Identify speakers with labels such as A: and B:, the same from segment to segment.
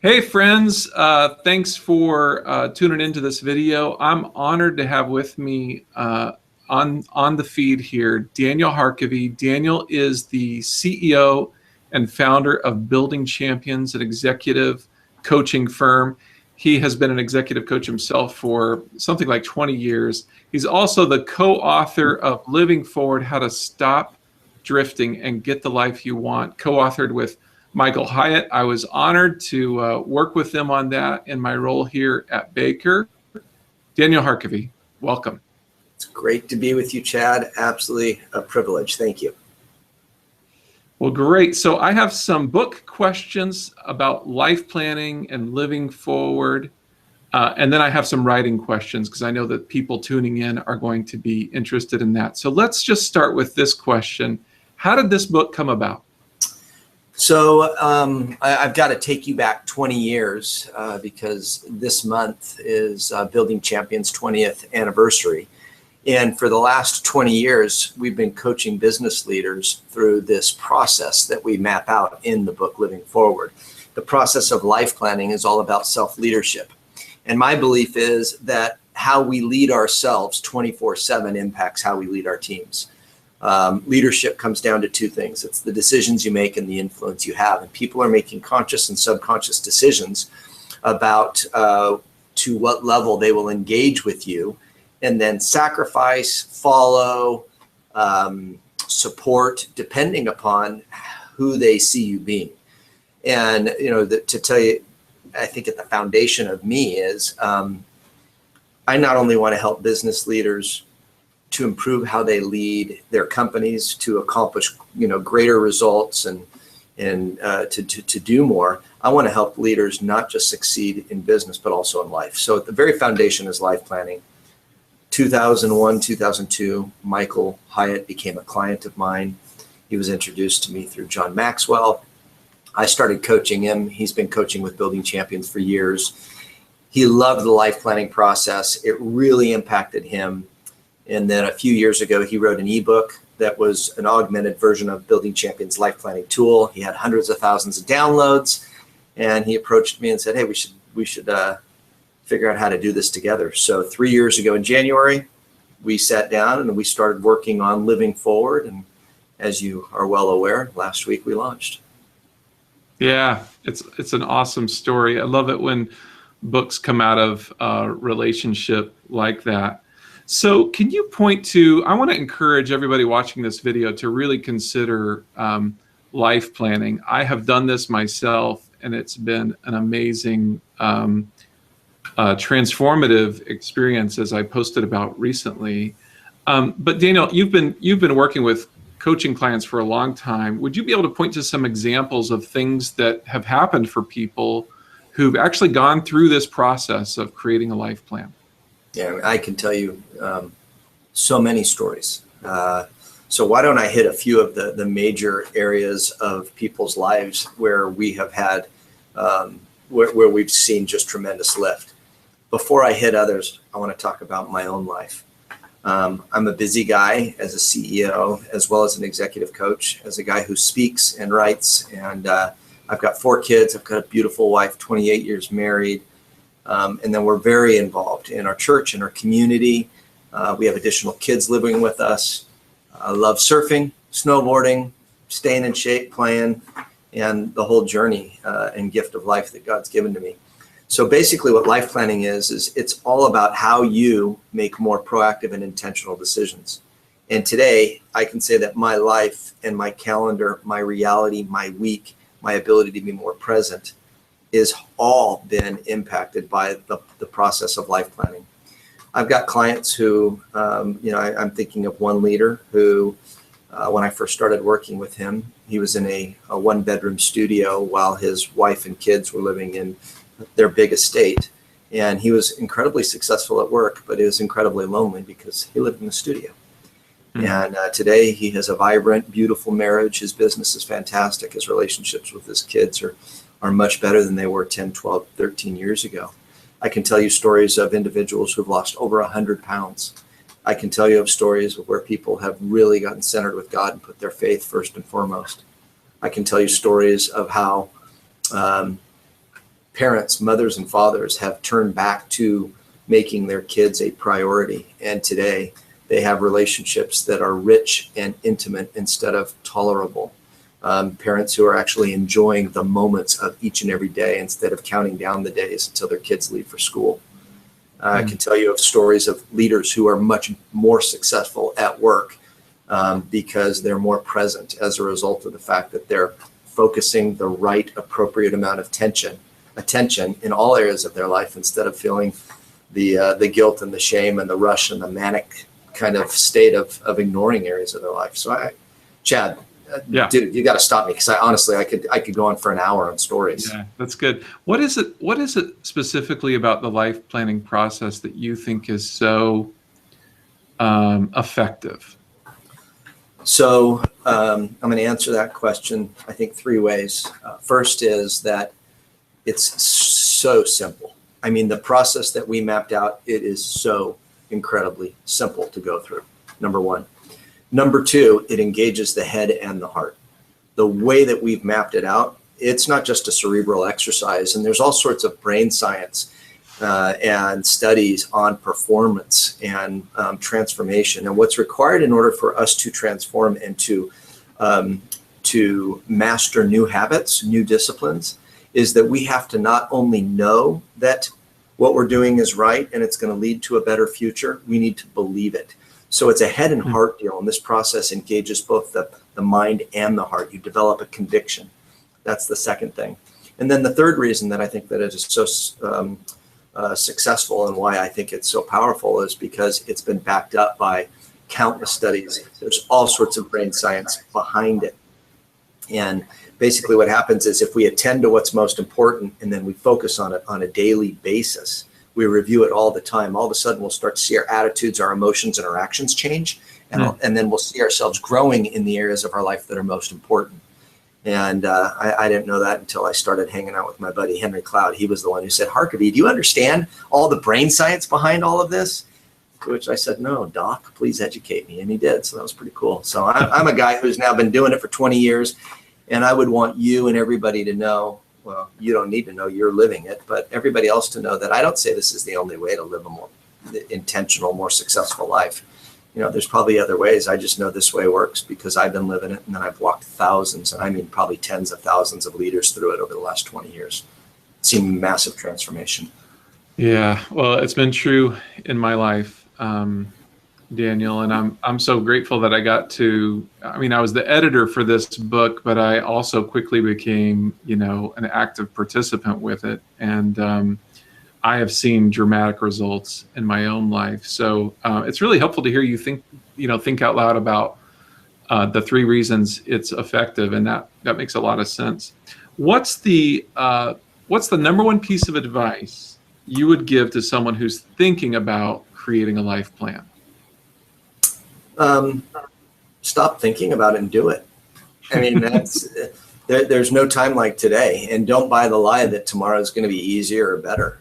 A: Hey friends, thanks for tuning into this video. I'm honored to have with me on the feed here Daniel Harkavy. Daniel is the CEO and founder of Building Champions, an executive coaching firm. He has been an executive coach himself for something like 20 years. He's also the co-author of Living Forward: How to Stop Drifting and Get the Life You Want, co-authored with Michael Hiatt. I was honored to work with them on that in my role here at Baker. Daniel Harkavy, welcome.
B: It's great to be with you, Chad. Absolutely a privilege. Thank you.
A: Well, great. So I have some book questions about life planning and living forward. And then I have some writing questions because I know that people tuning in are going to be interested in that. So let's just start with this question. How did this book come about?
B: So I've got to take you back 20 years because this month is Building Champions' 20th anniversary. And for the last 20 years, we've been coaching business leaders through this process that we map out in the book, Living Forward. The process of life planning is all about self-leadership. And my belief is that how we lead ourselves 24/7 impacts how we lead our teams. Leadership comes down to two things. It's the decisions you make and the influence you have. And people are making conscious and subconscious decisions about to what level they will engage with you, and then sacrifice, follow, support, depending upon who they see you being. And, you know, to tell you, I think at the foundation of me is I not only want to help business leaders to improve how they lead their companies, to accomplish, you know, greater results and to do more. I want to help leaders not just succeed in business, but also in life. So at the very foundation is life planning. 2001, 2002, Michael Hiatt became a client of mine. He was introduced to me through John Maxwell. I started coaching him. He's been coaching with Building Champions for years. He loved the life planning process. It really impacted him. And then a few years ago, he wrote an ebook that was an augmented version of Building Champions' life planning tool. He had hundreds of thousands of downloads, and he approached me and said, "Hey, we should figure out how to do this together." So 3 years ago in January, we sat down and we started working on Living Forward. And as you are well aware, last week we launched.
A: Yeah, it's an awesome story. I love it when books come out of a relationship like that. So can you point to, I want to encourage everybody watching this video to really consider life planning. I have done this myself, and it's been an amazing transformative experience, as I posted about recently. But Daniel, you've been working with coaching clients for a long time. Would you be able to point to some examples of things that have happened for people who've actually gone through this process of creating a life plan?
B: Yeah, I can tell you so many stories. So why don't I hit a few of the major areas of people's lives where we have had, where we've seen just tremendous lift. Before I hit others, I want to talk about my own life. I'm a busy guy as a CEO, as well as an executive coach, as a guy who speaks and writes. And I've got 4 kids. I've got a beautiful wife, 28 years married. And then we're very involved in our church and our community. We have additional kids living with us. I love surfing, snowboarding, staying in shape, playing, and the whole journey and gift of life that God's given to me. So basically what life planning is it's all about how you make more proactive and intentional decisions. And today I can say that my life and my calendar, my reality, my week, my ability to be more present is all been impacted by the process of life planning. I've got clients who, I'm thinking of one leader who, when I first started working with him, he was in a 1-bedroom studio while his wife and kids were living in their big estate. And he was incredibly successful at work, but he was incredibly lonely because he lived in the studio. Mm-hmm. And today he has a vibrant, beautiful marriage. His business is fantastic. His relationships with his kids are much better than they were 10, 12, 13 years ago. I can tell you stories of individuals who've lost over 100 pounds. I can tell you of stories of where people have really gotten centered with God and put their faith first and foremost. I can tell you stories of how parents, mothers and fathers have turned back to making their kids a priority. And today they have relationships that are rich and intimate instead of tolerable. Parents who are actually enjoying the moments of each and every day instead of counting down the days until their kids leave for school. I can tell you of stories of leaders who are much more successful at work because they're more present as a result of the fact that they're focusing the right appropriate amount of attention in all areas of their life instead of feeling the guilt and the shame and the rush and the manic kind of state of ignoring areas of their life. So Chad, dude, you got to stop me because honestly, I could go on for an hour on stories.
A: Yeah, that's good. What is it specifically about the life planning process that you think is so effective?
B: So I'm going to answer that question, I think, 3 ways. First is that it's so simple. I mean, the process that we mapped out, it is so incredibly simple to go through, number 1. Number 2, it engages the head and the heart. The way that we've mapped it out, it's not just a cerebral exercise, and there's all sorts of brain science and studies on performance and transformation. And what's required in order for us to transform and to master new habits, new disciplines, is that we have to not only know that what we're doing is right and it's going to lead to a better future, we need to believe it. So it's a head and heart deal, and this process engages both the mind and the heart. You develop a conviction. That's the second thing. And then the third reason that I think that it is so successful and why I think it's so powerful is because it's been backed up by countless studies. There's all sorts of brain science behind it. And basically what happens is if we attend to what's most important and then we focus on it on a daily basis, we review it all the time, all of a sudden we'll start to see our attitudes, our emotions, and our actions change. And then we'll see ourselves growing in the areas of our life that are most important. And I didn't know that until I started hanging out with my buddy, Henry Cloud. He was the one who said, Harkavy, do you understand all the brain science behind all of this? To which I said, no, Doc, please educate me. And he did. So that was pretty cool. So I'm a guy who's now been doing it for 20 years. And I would want you and everybody to know, well, you don't need to know, you're living it, but everybody else to know that I don't say this is the only way to live a more intentional, more successful life. You know, there's probably other ways. I just know this way works because I've been living it, and then I've walked thousands, and I mean probably tens of thousands of leaders through it over the last 20 years. It's seen massive transformation. Yeah,
A: well, it's been true in my life, Daniel, and I'm so grateful that I got to. I mean, I was the editor for this book, but I also quickly became, an active participant with it, and I have seen dramatic results in my own life. So it's really helpful to hear you think out loud about the 3 reasons it's effective, and that makes a lot of sense. What's the number 1 piece of advice you would give to someone who's thinking about creating a life plan?
B: Stop thinking about it and do it. I mean, there's no time like today, and don't buy the lie that tomorrow is going to be easier or better.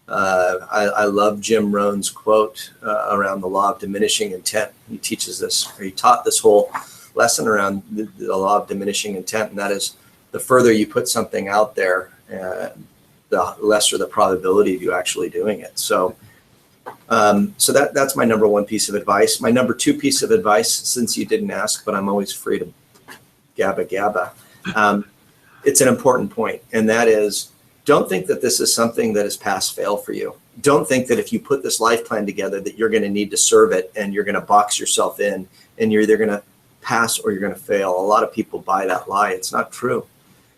B: I love Jim Rohn's quote around the law of diminishing intent. He teaches this, or he taught this whole lesson around the law of diminishing intent, and that is the further you put something out there, the lesser the probability of you actually doing it. So that's my number 1 piece of advice. My number 2 piece of advice, since you didn't ask, but I'm always free to gabba. It's an important point, and that is, don't think that this is something that is pass-fail for you. Don't think that if you put this life plan together that you're going to need to serve it and you're going to box yourself in and you're either going to pass or you're going to fail. A lot of people buy that lie. It's not true.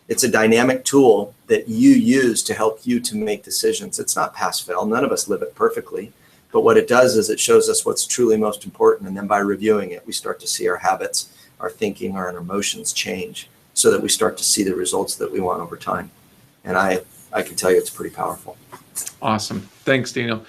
B: It's a dynamic tool that you use to help you to make decisions. It's not pass-fail. None of us live it perfectly. But what it does is it shows us what's truly most important. And then by reviewing it, we start to see our habits, our thinking, our emotions change so that we start to see the results that we want over time. And I can tell you it's pretty powerful.
A: Awesome. Thanks, Daniel.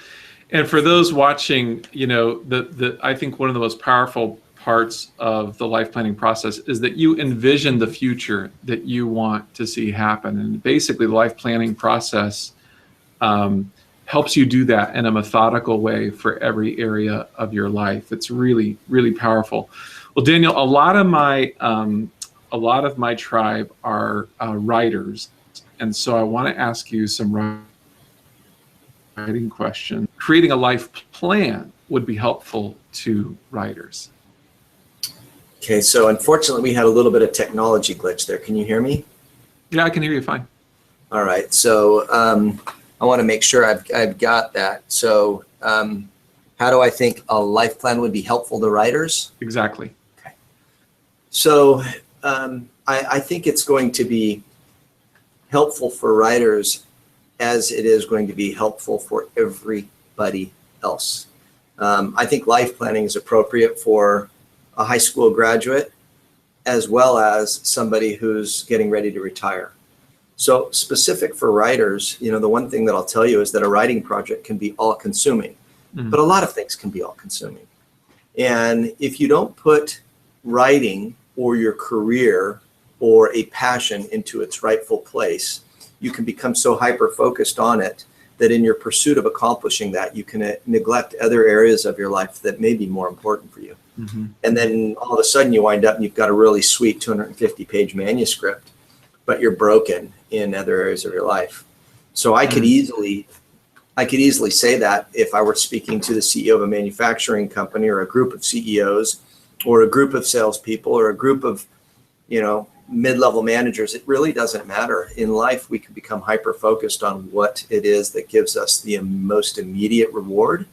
A: And for those watching, I think one of the most powerful parts of the life planning process is that you envision the future that you want to see happen. And basically the life planning process helps you do that in a methodical way for every area of your life. It's really, really powerful. Well, Daniel, a lot of my tribe are writers. And so I want to ask you some writing questions. Creating a life plan would be helpful to writers.
B: Okay, so unfortunately we had a little bit of technology glitch there. Can you hear me?
A: Yeah, I can hear you fine.
B: All right, so I want to make sure I've got that. So how do I think a life plan would be helpful to writers?
A: Exactly.
B: Okay. So I think it's going to be helpful for writers as it is going to be helpful for everybody else. I think life planning is appropriate for a high school graduate as well as somebody who's getting ready to retire. So specific for writers, you know, the one thing that I'll tell you is that a writing project can be all consuming, but a lot of things can be all consuming. And if you don't put writing or your career or a passion into its rightful place, you can become so hyper-focused on it that in your pursuit of accomplishing that, you can neglect other areas of your life that may be more important for you. And then all of a sudden you wind up and you've got a really sweet 250-page manuscript, but you're broken in other areas of your life. So I could easily say that if I were speaking to the CEO of a manufacturing company or a group of CEOs or a group of salespeople or a group of, you know, mid-level managers, it really doesn't matter. In life, we can become hyper-focused on what it is that gives us the most immediate reward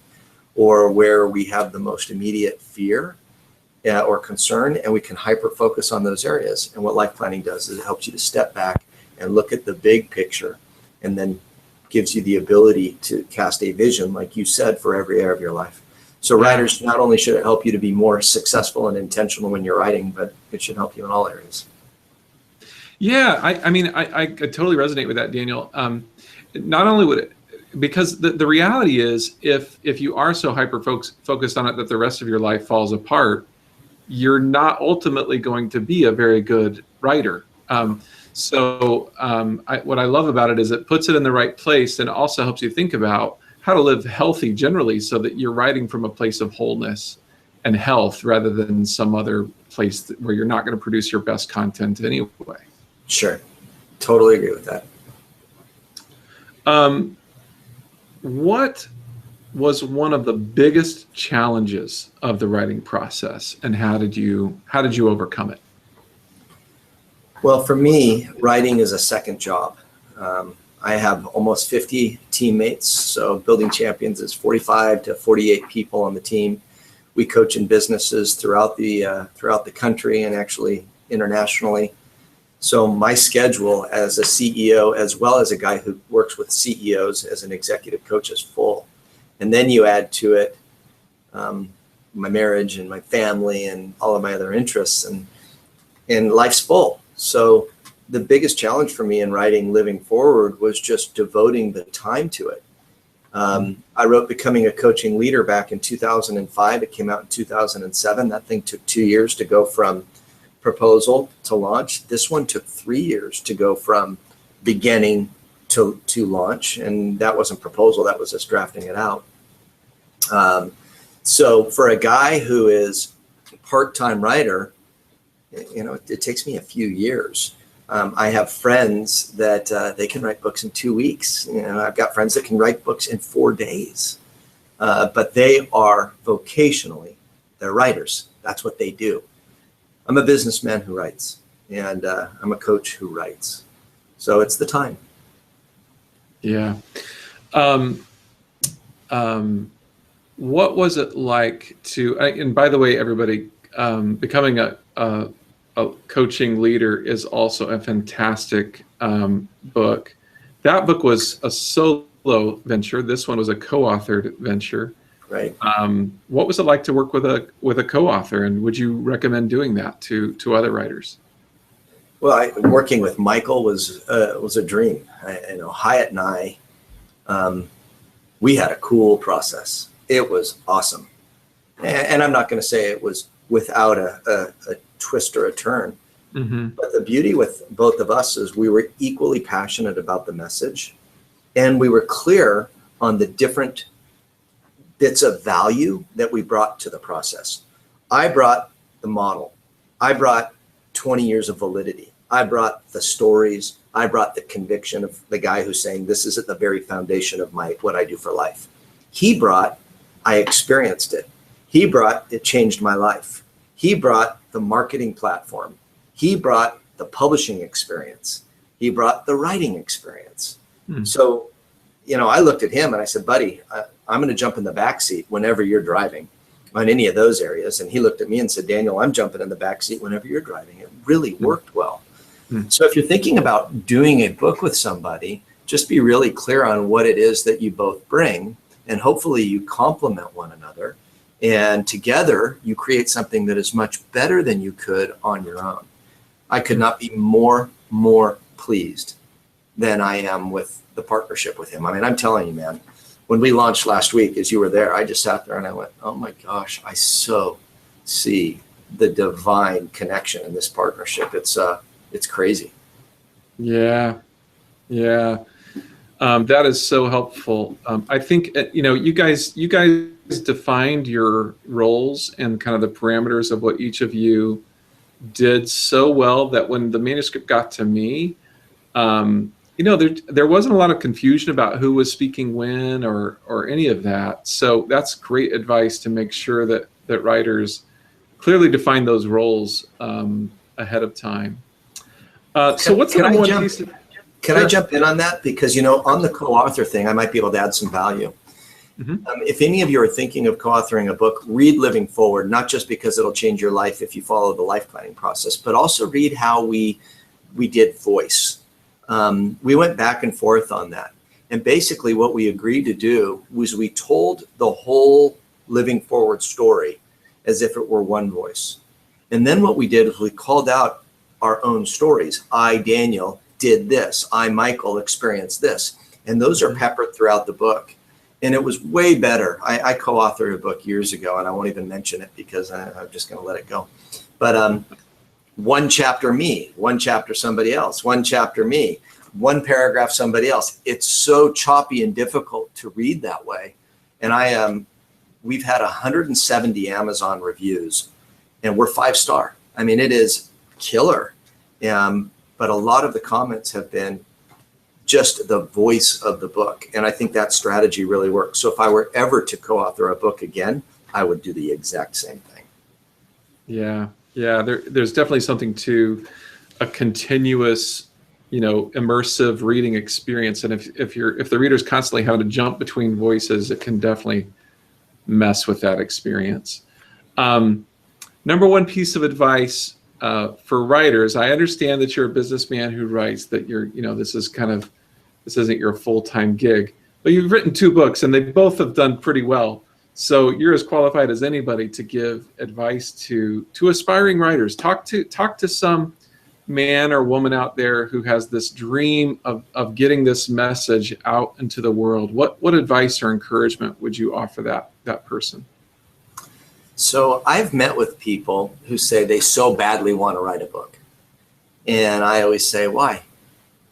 B: or where we have the most immediate fear or concern, and we can hyper-focus on those areas. And what life planning does is it helps you to step back and look at the big picture and then gives you the ability to cast a vision, like you said, for every area of your life. So writers, not only should it help you to be more successful and intentional when you're writing, but it should help you in all areas.
A: Yeah, I mean, I totally resonate with that, Daniel. Not only would it, because the reality is, if you are so focused on it that the rest of your life falls apart, you're not ultimately going to be a very good writer. What I love about it is it puts it in the right place and also helps you think about how to live healthy generally, so that you're writing from a place of wholeness and health rather than some other place where you're not going to produce your best content anyway.
B: Sure. Totally agree with that.
A: What was one of the biggest challenges of the writing process, and how did you overcome it?
B: Well, for me, writing is a second job. I have almost 50 teammates. So Building Champions is 45 to 48 people on the team. We coach in businesses throughout the country and actually internationally. So my schedule as a CEO, as well as a guy who works with CEOs as an executive coach, is full. And then you add to it my marriage and my family and all of my other interests, and life's full. So the biggest challenge for me in writing Living Forward was just devoting the time to it. I wrote Becoming a Coaching Leader back in 2005. It came out in 2007. That thing took 2 years to go from proposal to launch. This one took 3 years to go from beginning to launch. And that wasn't proposal, that was just drafting it out. So for a guy who is a part-time writer, you know, it takes me a few years. I have friends that they can write books in 2 weeks. You know, I've got friends that can write books in 4 days. But they are vocationally, they're writers. That's what they do. I'm a businessman who writes, and I'm a coach who writes. So it's the time.
A: Yeah. What was it like to, and by the way, everybody, Becoming a Coaching Leader is also a fantastic book. That book was a solo venture. This one was a co-authored venture.
B: Right.
A: What was it like to work with a co-author, and would you recommend doing that to other writers?
B: Well, working with Michael was a dream. You know, Hiatt and I, we had a cool process. It was awesome, and I'm not going to say it was without a twist or a turn. Mm-hmm. But the beauty with both of us is we were equally passionate about the message, and we were clear on the different bits of value that we brought to the process. I brought the model. I brought 20 years of validity. I brought the stories. I brought the conviction of the guy who's saying, this is at the very foundation of what I do for life. He brought, I experienced it. He brought, it changed my life. He brought the marketing platform. He brought the publishing experience. He brought the writing experience. So, you know, I looked at him and I said, buddy, I'm going to jump in the back seat whenever you're driving on any of those areas. And he looked at me and said, Daniel, I'm jumping in the back seat whenever you're driving. It really worked well. So if you're thinking about doing a book with somebody, just be really clear on what it is that you both bring, and hopefully you complement one another, and together you create something that is much better than you could on your own. I could not be more pleased than I am with the partnership with him. I mean, I'm telling you, man, when we launched last week, as you were there, I just sat there and I went, oh my gosh, I so see the divine connection in this partnership. It's crazy.
A: Yeah. That is so helpful. I think, you know, you guys defined your roles and kind of the parameters of what each of you did so well that when the manuscript got to me, you know, there wasn't a lot of confusion about who was speaking when or any of that. So that's great advice to make sure that writers clearly define those roles ahead of time. So what's the number one piece?
B: Can I jump in on that? Because, you know, on the co-author thing, I might be able to add some value. If any of you are thinking of co-authoring a book, read Living Forward, not just because it'll change your life if you follow the life planning process, but also read how we did voice. We went back and forth on that. And basically what we agreed to do was we told the whole Living Forward story as if it were one voice. And then what we did was we called out our own stories. I, Daniel, did this. I, Michael, experienced this. And those are peppered throughout the book. And it was way better. I co-authored a book years ago, and I won't even mention it because I'm just going to let it go. But one chapter me, one chapter somebody else, one chapter me, one paragraph somebody else. It's so choppy and difficult to read that way. And we've had 170 Amazon reviews, and we're 5-star. I mean, it is killer. But a lot of the comments have been just the voice of the book. And I think that strategy really works. So if I were ever to co-author a book again, I would do the exact same thing.
A: Yeah. There's definitely something to a continuous, you know, immersive reading experience. And if the reader's constantly having to jump between voices, it can definitely mess with that experience. Number one piece of advice for writers, I understand that you're a businessman who writes, that this isn't your full-time gig, but you've written 2 books and they both have done pretty well. So you're as qualified as anybody to give advice to aspiring writers. Talk to some man or woman out there who has this dream of getting this message out into the world. What advice or encouragement would you offer that person?
B: So I've met with people who say they so badly want to write a book. And I always say, why?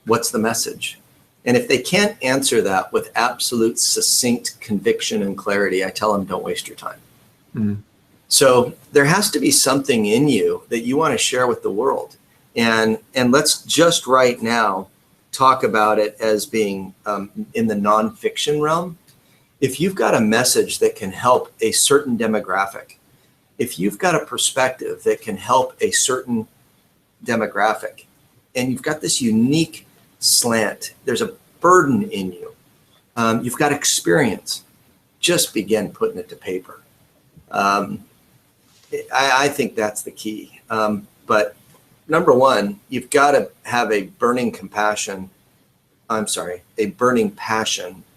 B: What's the message? And if they can't answer that with absolute succinct conviction and clarity, I tell them, don't waste your time. So there has to be something in you that you want to share with the world. And let's just right now talk about it as being in the nonfiction realm. If you've got a message that can help a certain demographic, if you've got a perspective that can help a certain demographic, and you've got this unique slant, there's a burden in you, you've got experience, just begin putting it to paper. I think that's the key. But number one, you've got to have a burning passion,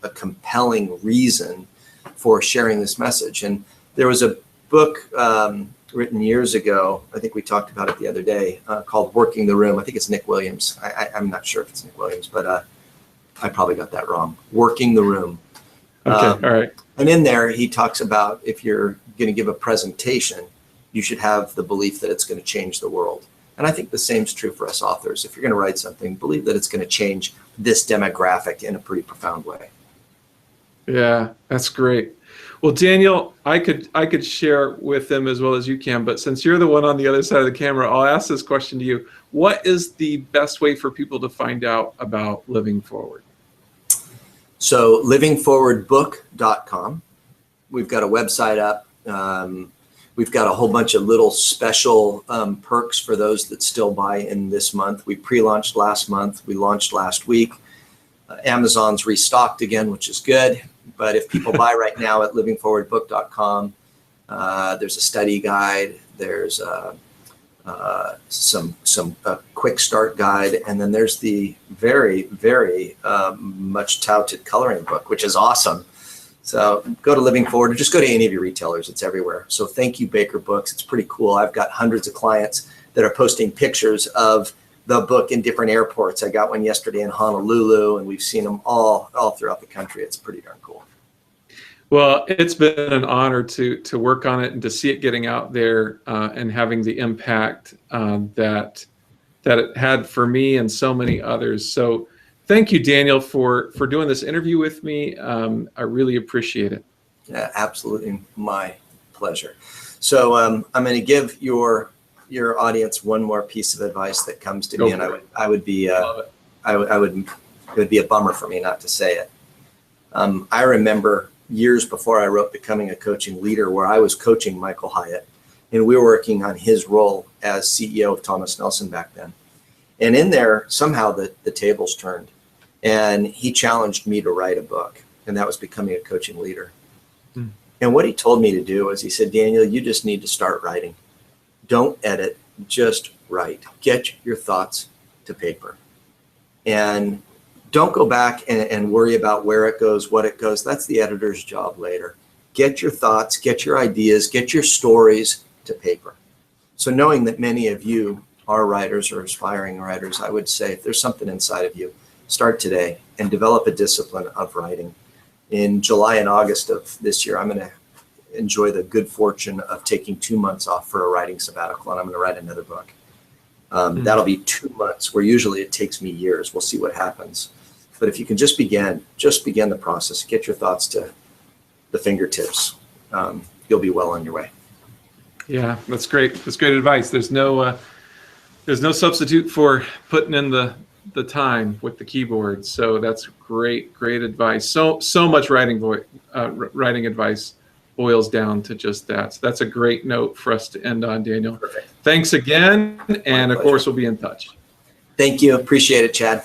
B: a compelling reason for sharing this message. And there was a book written years ago, I think we talked about it the other day, called Working the Room. I think it's Nick Williams. I'm not sure if it's Nick Williams, but I probably got that wrong. Working the Room.
A: Okay, all right.
B: And in there, he talks about if you're going to give a presentation, you should have the belief that it's going to change the world. And I think the same is true for us authors. If you're going to write something, believe that it's going to change this demographic in a pretty profound way.
A: Yeah, that's great. Well, Daniel, I could share with them as well as you can, but since you're the one on the other side of the camera, I'll ask this question to you. What is the best way for people to find out about Living Forward?
B: So livingforwardbook.com. We've got a website up. We've got a whole bunch of little special perks for those that still buy in this month. We pre-launched last month. We launched last week. Amazon's restocked again, which is good. But if people buy right now at livingforwardbook.com, there's a study guide. There's some quick start guide, and then there's the very, very much touted coloring book, which is awesome. So go to Living Forward, or just go to any of your retailers. It's everywhere. So thank you, Baker Books. It's pretty cool. I've got hundreds of clients that are posting pictures of the book in different airports. I got one yesterday in Honolulu, and we've seen them all throughout the country. It's pretty darn cool.
A: Well, it's been an honor to work on it and to see it getting out there and having the impact that it had for me and so many others. So thank you, Daniel, for doing this interview with me. I really appreciate it.
B: Yeah, absolutely, my pleasure. So I'm going to give your audience one more piece of advice that comes to me, and it would be a bummer for me not to say it. I remember years before I wrote Becoming a Coaching Leader, where I was coaching Michael Hiatt, and we were working on his role as CEO of Thomas Nelson back then. And in there, somehow the tables turned, and he challenged me to write a book, and that was Becoming a Coaching Leader. Mm. And what he told me to do was, he said, Daniel, you just need to start writing. Don't edit, just write. Get your thoughts to paper. And don't go back and worry about where it goes, what it goes. That's the editor's job later. Get your thoughts, get your ideas, get your stories to paper. So knowing that many of you are writers or aspiring writers, I would say if there's something inside of you, start today and develop a discipline of writing. In July and August of this year, I'm going to enjoy the good fortune of taking 2 months off for a writing sabbatical, and I'm going to write another book. That'll be 2 months, where usually it takes me years. We'll see what happens. But if you can just begin the process, get your thoughts to the fingertips, you'll be well on your way.
A: Yeah, that's great. That's great advice. There's no substitute for putting in the time with the keyboard. So that's great advice. So much writing advice boils down to just that. So that's a great note for us to end on, Daniel.
B: Perfect.
A: Thanks again, and of course we'll be in touch.
B: Thank you. Appreciate it, Chad.